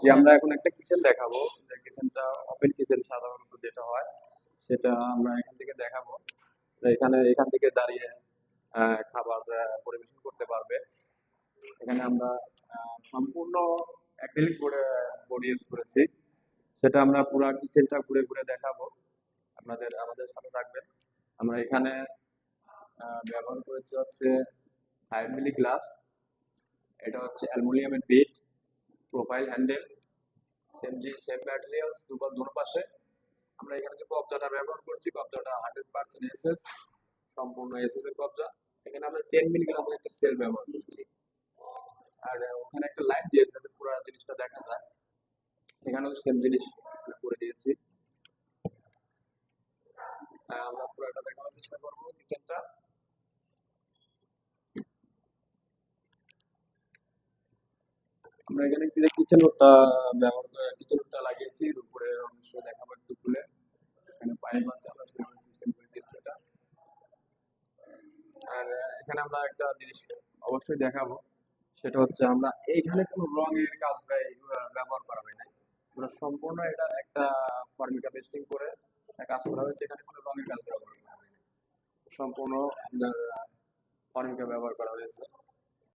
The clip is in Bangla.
যে আমরা এখন একটা কিচেন দেখাবো, যে কিচেনটা ওপেন কিচেন সাধারণত যেটা হয় সেটা আমরা এখান থেকে দেখাবো। তো এখান থেকে দাঁড়িয়ে খাবার পরিবেশন করতে পারবে। এখানে আমরা সম্পূর্ণ অ্যাক্রিলিক বোর্ড ইউজ করেছি। সেটা আমরা পুরো কিচেনটা ঘুরে ঘুরে দেখাবো। আমাদের সাথে থাকবেন। আমরা এখানে ব্যবহার করেছি হচ্ছে 5 মিলি গ্লাস। এটা হচ্ছে অ্যালুমিনিয়ামের bit, profile handle, same materials দুনো পাশে। আমরা এখানে যে কবজাটা ব্যবহার করছি, কবজাটা 100% এসএস, সম্পূর্ণ এসএস এর কবজা। এখানে আমরা 10 মিলি গ্লাসের একটা সেল ব্যবহার করছি। আর ওখানে একটা লাইট দিয়েছে যাতে পুরো জিনিসটা দেখা যায়। এখানেও সেম জিনিস করে দিয়েছি। আমরা পুরোটা দেখানোর চেষ্টা করবো কিচেনটা। আমরা এখানে কিচেন রোডটা কিচেন রোডটা লাগিয়েছি। এর উপরে অবশ্যই দেখাবো একটু খুলে। এখানে পাইপ আছে, আমরা সেভাবে সিস্টেম করে দিয়েছি এটা। আর এখানে আমরা একটা জিনিস অবশ্যই দেখাবো, সেটা হচ্ছে আমরা এইখানে কোনো রঙের কাজ ব্যবহার করা হয় নাই। আমরা সম্পূর্ণ এটা একটা ফর্মিকা পেস্টিং করে কাজ করা হয়েছে। এখানে কোনো রঙের কাজ ব্যবহার করা হয় নাই, সম্পূর্ণ আপনার ফর্মিকা ব্যবহার করা হয়েছে।